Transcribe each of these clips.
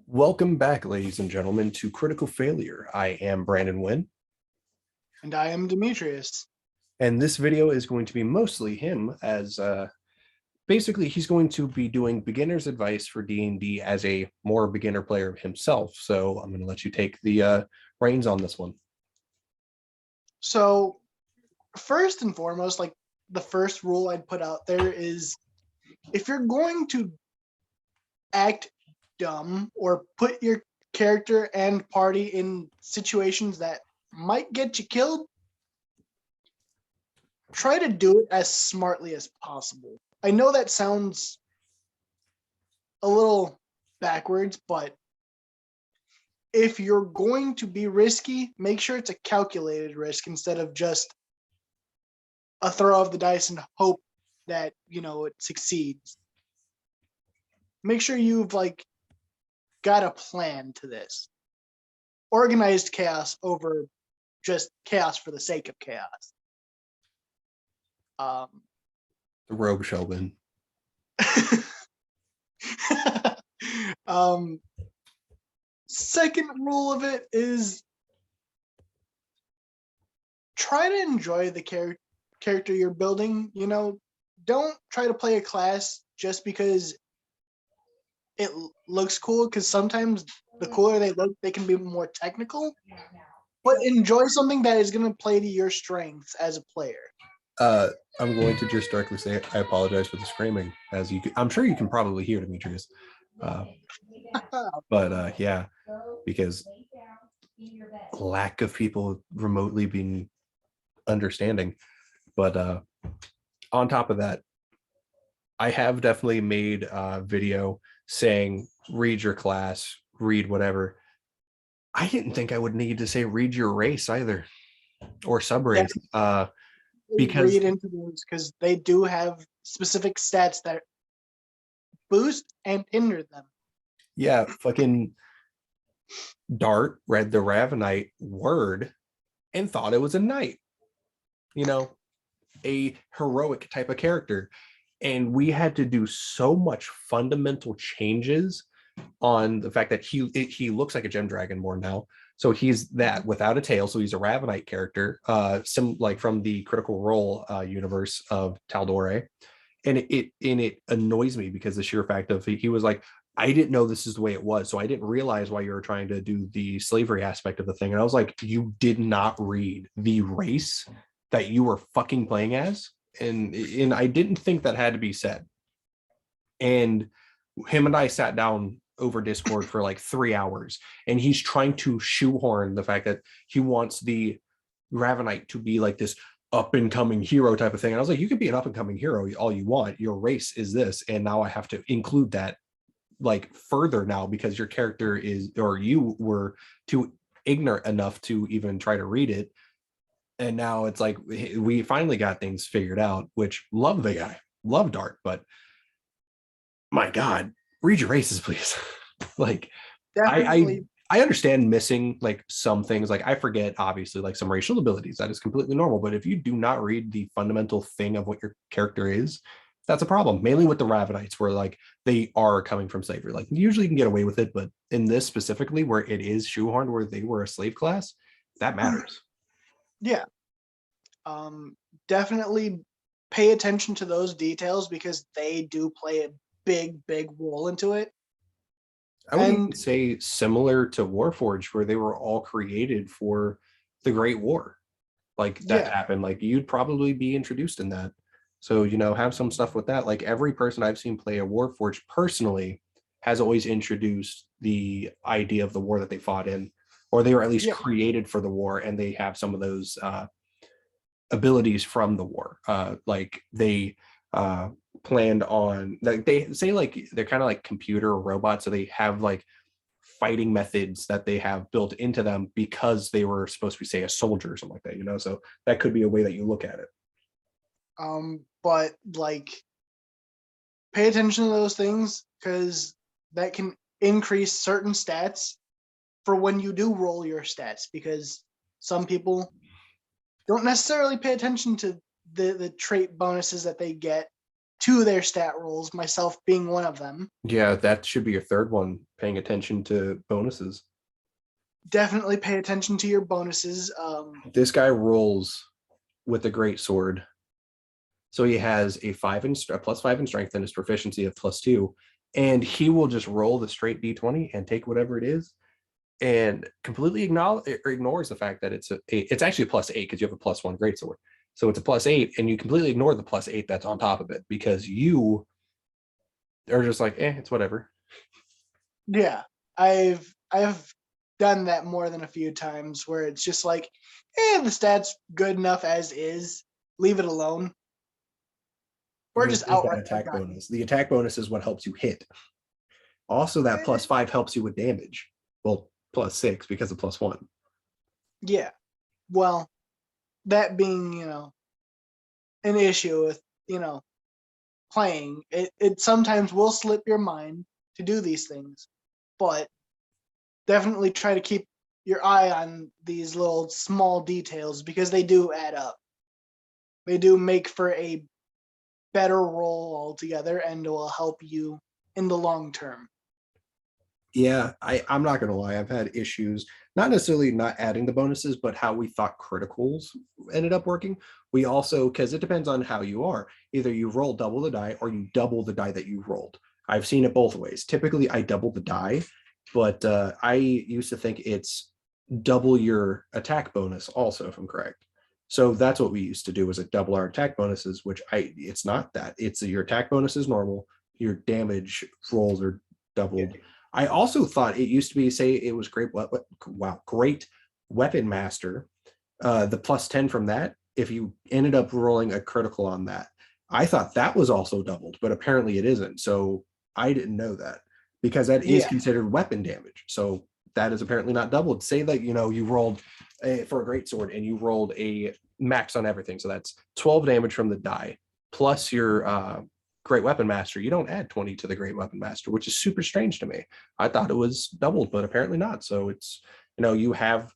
Welcome back, ladies and gentlemen, to Critical Failure. I am Brandon Wynn, And I am Demetrius. and this video is going to be mostly him as basically he's going to be doing beginner's advice for D&D as a more beginner player himself. So I'm going to let you take the reins on this one. So, first and foremost, like the first rule I'd put out there is if you're going to act dumb or put your character and party in situations that might get you killed, try to do it as smartly as possible. I know that sounds a little backwards, but if you're going to be risky, make sure it's a calculated risk instead of just a throw of the dice and hope that it succeeds. Make sure you've got a plan to this. Organized chaos over just chaos for the sake of chaos. The Rogue Sheldon. Second rule of it is try to enjoy the character you're building. Don't try to play a class just because it looks cool, because sometimes the cooler they look, they can be more technical. But enjoy something that is going to play to your strengths as a player. I'm going to just directly say I apologize for the screaming, as I'm sure you can probably hear, Demetrius. But yeah, because lack of people remotely being understanding. But on top of that, I have definitely made a video saying read your class, read whatever. I didn't think I would need to say read your race either, or subrace. Because read into those, because they do have specific stats that boost and hinder them. Yeah, fucking Dart read the Ravenite word and thought it was a knight. A heroic type of character. And we had to do so much fundamental changes on the fact that he looks like a gem dragon more now. So he's that without a tail. So he's a Ravenite character, like from the Critical Role universe of Tal'Dorei. And it annoys me because the sheer fact of he was like, I didn't know this is the way it was. So I didn't realize why you were trying to do the slavery aspect of the thing. And I was like, you did not read the race that you were fucking playing as. And I didn't think that had to be said. And him and I sat down over Discord for like 3 hours, and he's trying to shoehorn the fact that he wants the Ravenite to be like this up and coming hero type of thing. And I was like, you could be an up and coming hero all you want. Your race is this. And now I have to include that like further now because your character is, or you were too ignorant enough to even try to read it. And now it's like we finally got things figured out, which love the guy, love Dart, but my God, read your races, please. Like, Definitely. I understand missing like some things. Like I forget, obviously, like some racial abilities. That is completely normal. But if you do not read the fundamental thing of what your character is, that's a problem. Mainly with the Ravenites, where like they are coming from slavery. Like usually you can get away with it, but in this specifically, where it is shoehorned, where they were a slave class, that matters. Yeah. Definitely pay attention to those details because they do play a big role into it. I would even say similar to Warforged, where they were all created for the Great War. Like that happened. Like you'd probably be introduced in that. So, have some stuff with that. Like every person I've seen play a Warforged personally has always introduced the idea of the war that they fought in, or they were at least created for the war, and they have some of those abilities from the war. Like they planned on, like they say, like they're kind of like computer robots, so they have like fighting methods that they have built into them because they were supposed to be, say, a soldier or something like that. So that could be a way that you look at it. But like, pay attention to those things because that can increase certain stats for when you do roll your stats, because some people don't necessarily pay attention to the trait bonuses that they get to their stat rolls, myself being one of them. Yeah, that should be your third one, paying attention to bonuses. Definitely pay attention to your bonuses. This guy rolls with the great sword. So he has a +5 in strength and his proficiency of +2. And he will just roll the straight D20 and take whatever it is and completely ignores the fact that it's actually a +8 because you have a +1 greatsword. So it's a +8, and you completely ignore the +8 that's on top of it because you are just like, it's whatever. Yeah, I've done that more than a few times where it's just like, the stats good enough as is. Leave it alone. Or just outright attack bonus. The attack bonus is what helps you hit. Also, that +5 helps you with damage. Well, +6 because of +1. Yeah. Well, that being, an issue with, playing, it sometimes will slip your mind to do these things, but definitely try to keep your eye on these little small details because they do add up. They do make for a better roll altogether and will help you in the long term. Yeah, I'm not gonna lie, I've had issues, not necessarily not adding the bonuses, but how we thought criticals ended up working. We also, because it depends on how you are, either you roll double the die or you double the die that you rolled. I've seen it both ways. Typically I double the die, but I used to think it's double your attack bonus also, if I'm correct. So that's what we used to do, was double our attack bonuses, which it's not that. It's your attack bonus is normal, your damage rolls are doubled. I also thought it used to be, say it was great weapon master, the +10 from that, if you ended up rolling a critical on that. I thought that was also doubled, but apparently it isn't. So I didn't know that because that is considered weapon damage. So that is apparently not doubled. Say that, you rolled for a great sword and you rolled a max on everything. So that's 12 damage from the die plus your great weapon master. You don't add 20 to the great weapon master, which is super strange to me. I thought it was doubled, but apparently not. So it's, you have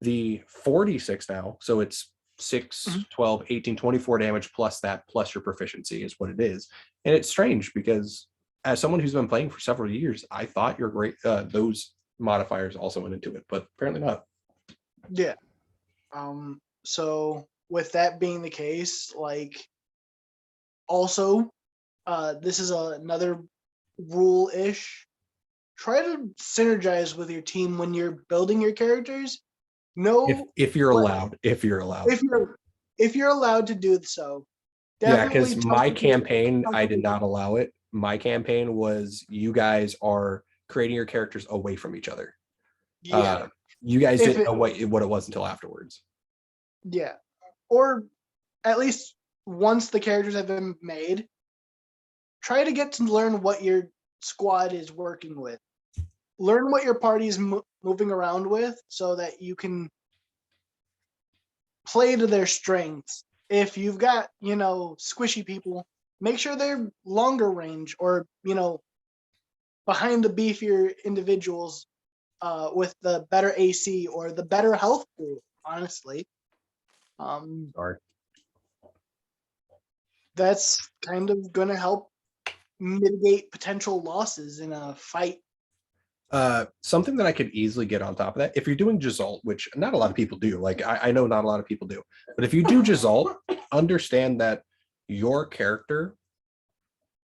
the 46 now. So it's 6, 12, 18, 24 damage plus that, plus your proficiency is what it is. And it's strange because as someone who's been playing for several years, I thought your great, those modifiers also went into it, but apparently not. Yeah. So with that being the case, also, this is another rule-ish. Try to synergize with your team when you're building your characters. No, if you're allowed, if you're allowed to do so. Yeah, because my campaign, I did not allow it. My campaign was you guys are creating your characters away from each other. Yeah. You guys didn't know what it was until afterwards. Yeah. Or at least once the characters have been made, try to get to learn what your squad is working with. Learn what your party is moving around with so that you can play to their strengths. If you've got, squishy people, make sure they're longer range or, behind the beefier individuals with the better AC or the better health pool, honestly. Sorry. That's kind of going to help mitigate potential losses in a fight. Something that I could easily get on top of that, if you're doing Jezalt, which not a lot of people do, like I know not a lot of people do, but if you do Jezalt, understand that your character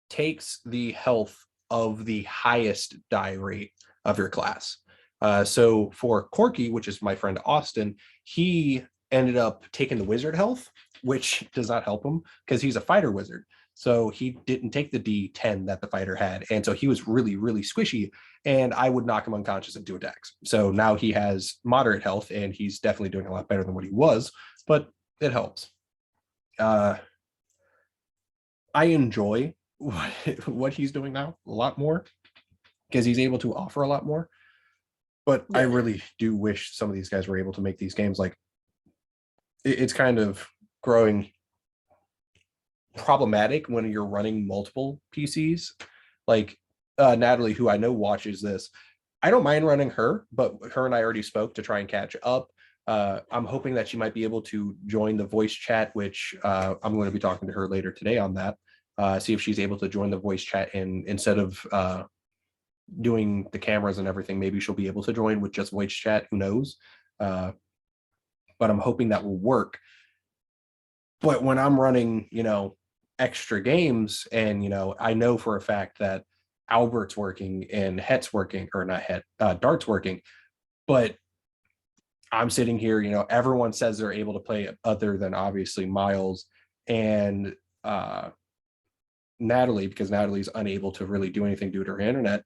takes the health of the highest die rate of your class. So for Corky, which is my friend Austin, he ended up taking the wizard health, which does not help him because he's a fighter wizard. So he didn't take the D10 that the fighter had. And so he was really, really squishy. And I would knock him unconscious in 2 attacks. So now he has moderate health and he's definitely doing a lot better than what he was, but it helps. I enjoy what he's doing now a lot more because he's able to offer a lot more. But I really do wish some of these guys were able to make these games. Like, it's kind of growing problematic when you're running multiple PCs. Like Natalie, who I know watches this, I don't mind running her, but her and I already spoke to try and catch up. I'm hoping that she might be able to join the voice chat, which I'm going to be talking to her later today on that. see if she's able to join the voice chat, and instead of doing the cameras and everything, maybe she'll be able to join with just voice chat. Who knows? But I'm hoping that will work. But when I'm running, extra games, and I know for a fact that Albert's working and Het's working, or not Het, Dart's working, but I'm sitting here, everyone says they're able to play other than obviously Miles and Natalie, because Natalie's unable to really do anything due to her internet.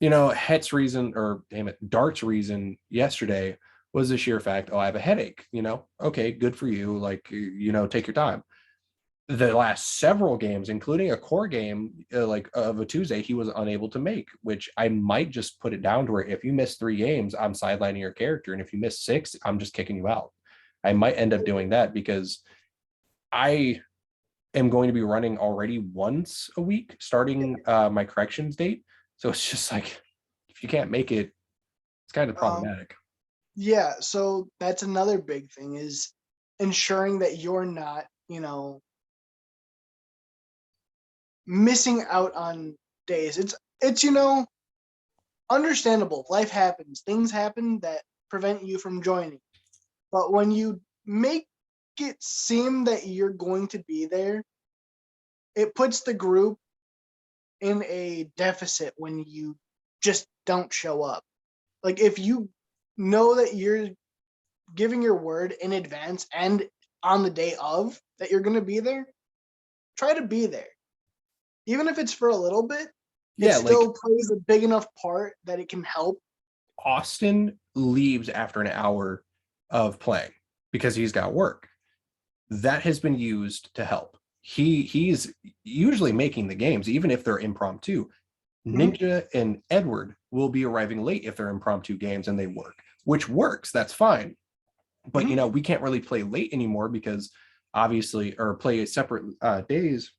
Het's reason, or damn it, Dart's reason yesterday was the sheer fact, oh, I have a headache. Okay, good for you. Like, take your time. The last several games, including a core game like of a Tuesday, he was unable to make, which I might just put it down to where if you miss 3 games, I'm sidelining your character. And if you miss 6, I'm just kicking you out. I might end up doing that because I am going to be running already once a week, starting my corrections date. So it's just like, if you can't make it, it's kind of problematic. Yeah, so that's another big thing, is ensuring that you're not, missing out on days. It's understandable. Life happens. Things happen that prevent you from joining. But when you make it seem that you're going to be there, it puts the group in a deficit when you just don't show up. Like, if you know that you're giving your word in advance and on the day of that you're going to be there, try to be there. Even if it's for a little bit, it still plays a big enough part that it can help. Austin leaves after an hour of playing because he's got work. That has been used to help. He's usually making the games, even if they're impromptu. Ninja and Edward will be arriving late if they're impromptu games and they work, which works. That's fine. But, we can't really play late anymore because obviously, or play separate days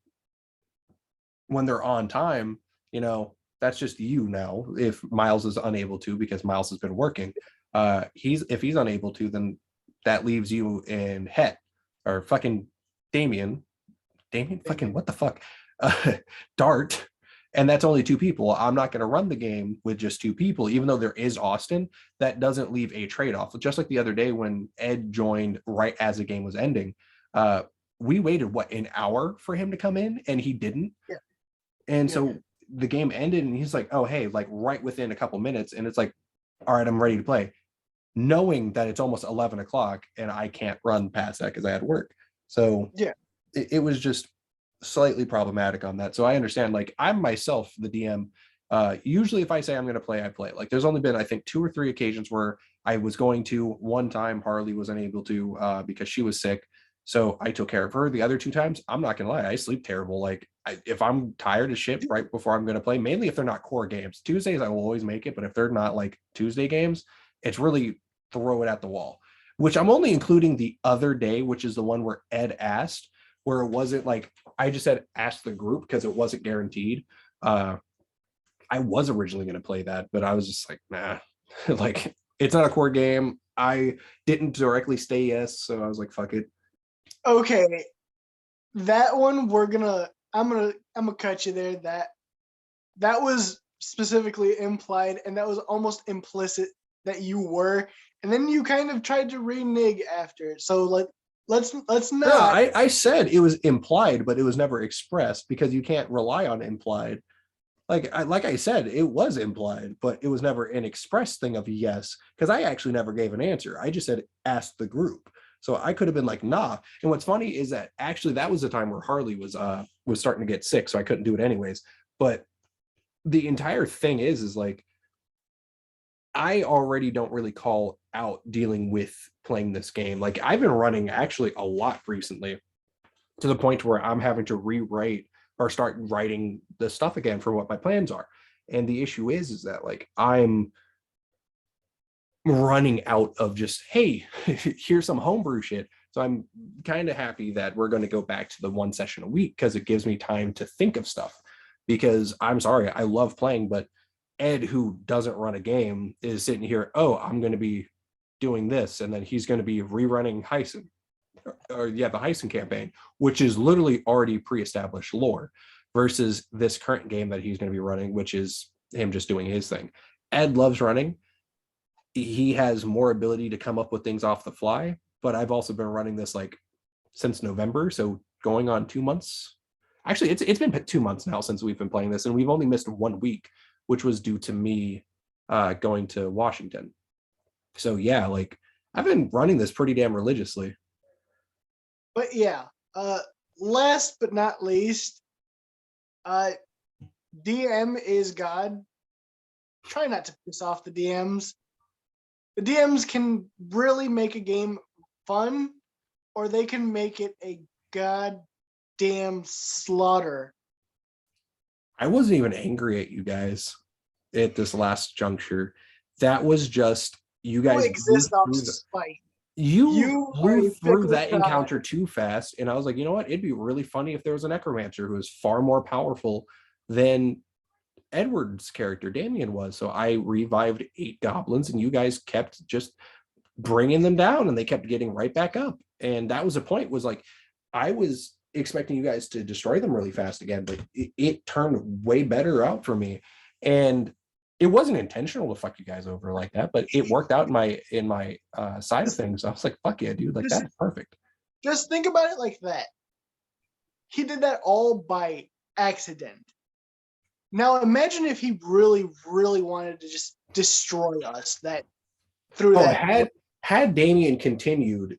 when they're on time. That's just now. If Miles is unable to, because Miles has been working, if he's unable to, then that leaves you and Het, or fucking Damien, fucking what the fuck, Dart, and that's only 2 people. I'm not going to run the game with just 2 people, even though there is Austin. That doesn't leave a trade-off. Just like the other day when Ed joined right as the game was ending, we waited an hour for him to come in, and he didn't. Yeah. And so the game ended, and he's like, oh, hey, like right within a couple minutes, and it's like, all right, I'm ready to play, knowing that it's almost 11 o'clock and I can't run past that because I had work. So it was just slightly problematic on that. So I understand, like, I'm myself the DM. Usually if I say I'm going to play, I play. Like, there's only been, I think, 2 or 3 occasions where I was going to. One time Harley was unable to because she was sick, so I took care of her. The other 2 times, I'm not gonna lie, I sleep terrible. Like, if I'm tired as shit right before I'm gonna play, mainly if they're not core games. Tuesdays I will always make it, but if they're not like Tuesday games, it's really throw it at the wall. Which I'm only including the other day, which is the one where Ed asked, where it wasn't like, I just said ask the group because it wasn't guaranteed. I was originally gonna play that, but I was just like, nah, like, it's not a core game. I didn't directly say yes, so I was like, fuck it. Okay, that one I'm gonna cut you there. That was specifically implied, and that was almost implicit that you were, and then you kind of tried to renege after it. So let's not. No, I said it was implied, but it was never expressed because you can't rely on implied. Like I said, it was implied, but it was never an express thing of yes, because I actually never gave an answer. I just said ask the group. So I could have been like, nah. And what's funny is that actually that was the time where Harley was starting to get sick, so I couldn't do it anyways. But the entire thing is like, I already don't really call out dealing with playing this game. Like, I've been running actually a lot recently, to the point where I'm having to rewrite or start writing the stuff again for what my plans are. And the issue is that, like, I'm running out of just, hey, here's some homebrew shit. So I'm kind of happy that we're going to go back to the 1 session a week, because it gives me time to think of stuff. Because I'm sorry, I love playing, but Ed, who doesn't run a game, is sitting here, oh, I'm going to be doing this, and then he's going to be rerunning Heisen or yeah, the Heisen campaign, which is literally already pre-established lore, versus this current game that he's going to be running, which is him just doing his thing. Ed loves running. He has more ability to come up with things off the fly, but I've also been running this like since November, so going on 2 months. Actually, it's been 2 months now since we've been playing this, and we've only missed 1 week, which was due to me going to Washington. So yeah, like I've been running this pretty damn religiously. But yeah, last but not least, DM is God. Try not to piss off the DMs. The DMs can really make a game fun, or they can make it a goddamn slaughter. I wasn't even angry at you guys at this last juncture. That was just you guys exist off spite. You blew through that God. encounter too fast, and I was like, you know what? It'd be really funny if there was a necromancer who was far more powerful than Edward's character Damien was. So I revived 8 goblins, and you guys kept just bringing them down, and they kept getting right back up. And that was the point. Was like I was expecting you guys to destroy them really fast again, but it turned way better out for me. And it wasn't intentional to fuck you guys over like that, but it worked out in my side of things. I was like, fuck yeah, dude, like that's perfect. Just think about it like that. He did that all by accident. Now imagine if he really, really wanted to just destroy us through that. Had Damien continued,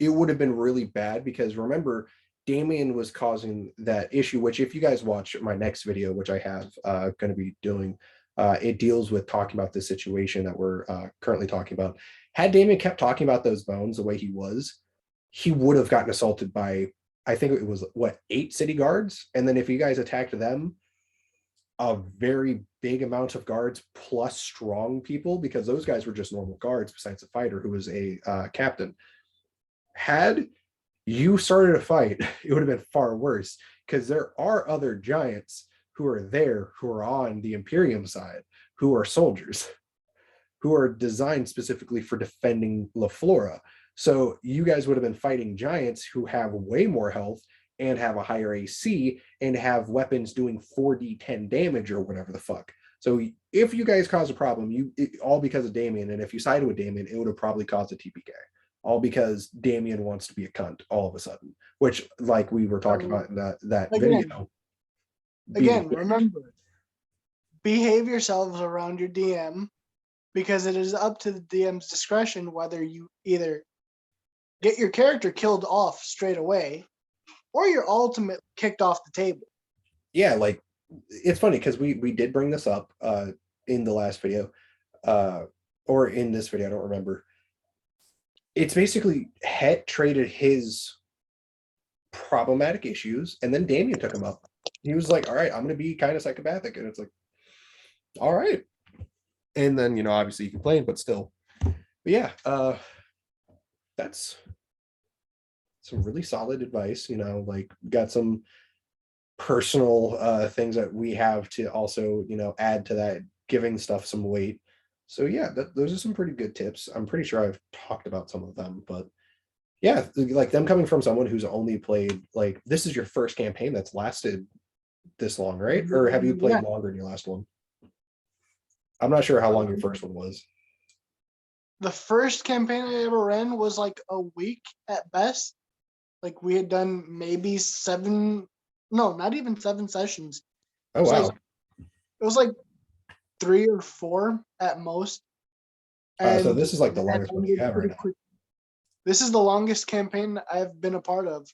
it would have been really bad, because remember, Damien was causing that issue, which if you guys watch my next video, which I have going to be doing, it deals with talking about the situation that we're currently talking about. Had Damien kept talking about those bones the way he was, he would have gotten assaulted by, I think it was, 8 city guards? And then if you guys attacked them, a very big amount of guards plus strong people, because those guys were just normal guards besides the fighter who was a captain. Had you started a fight, it would have been far worse, because there are other giants who are there, who are on the Imperium side, who are soldiers, who are designed specifically for defending La Flora. So you guys would have been fighting giants who have way more health and have a higher AC and have weapons doing 4d10 damage or whatever the fuck. So if you guys cause a problem, all because of Damien, and if you sided with Damien, it would have probably caused a TPK. All because Damien wants to be a cunt all of a sudden, which, like we were talking about in that video. Again, remember, behave yourselves around your DM, because it is up to the DM's discretion whether you either get your character killed off straight away or you're ultimately kicked off the table. Yeah, like it's funny because we did bring this up in the last video, or in this video, I don't remember. It's basically Het traded his problematic issues, and then Damien took him up. He was like, all right, I'm going to be kind of psychopathic. And it's like, all right. And then, obviously you complain, but still. But yeah, that's some really solid advice, like got some personal things that we have to also, add to that, giving stuff some weight. So yeah, those are some pretty good tips. I'm pretty sure I've talked about some of them, but yeah, like them coming from someone who's only played, like, this is your first campaign that's lasted this long, right? Or have you played longer than your last one? I'm not sure how long your first one was. The first campaign I ever ran was like a week at best. Like we had done maybe 7, no, not even 7 sessions. Oh, wow. It was like 3 or 4 at most. So this is like the longest one you have right now. This is the longest campaign I've been a part of.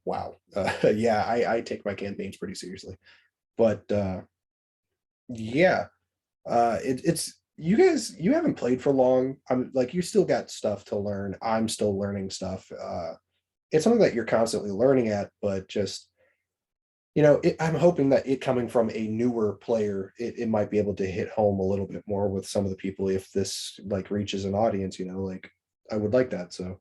Wow. Yeah, I take my campaigns pretty seriously. But yeah, it's you guys, you haven't played for long. I'm like, you still got stuff to learn. I'm still learning stuff. It's something that you're constantly learning at, but just, I'm hoping that it coming from a newer player, it might be able to hit home a little bit more with some of the people if this like reaches an audience, like I would like that. So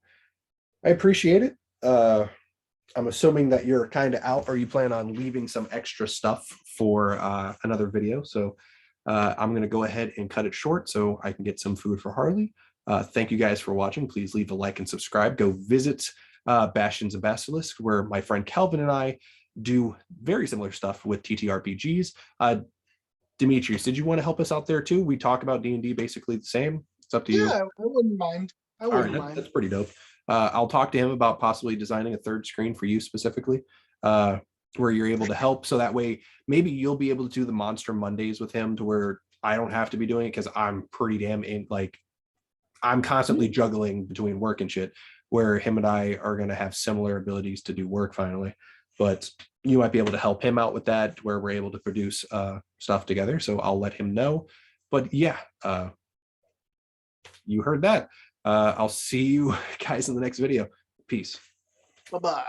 I appreciate it. I'm assuming that you're kind of out, or you plan on leaving some extra stuff for another video. So I'm going to go ahead and cut it short so I can get some food for Harley. Thank you guys for watching. Please leave a like and subscribe. Go visit Bastions of Basilisk, where my friend Kelvin and I do very similar stuff with TTRPGs. Demetrius, did you want to help us out there too? We talk about D&D basically the same. It's up to you. Yeah, I wouldn't mind. I All right, wouldn't mind. that's pretty dope. I'll talk to him about possibly designing a third screen for you specifically, where you're able to help. So that way, maybe you'll be able to do the Monster Mondays with him to where I don't have to be doing it because I'm pretty damn I'm constantly juggling between work and shit, where him and I are going to have similar abilities to do work finally. But you might be able to help him out with that, where we're able to produce stuff together. So I'll let him know. But yeah, you heard that. I'll see you guys in the next video. Peace. Bye-bye.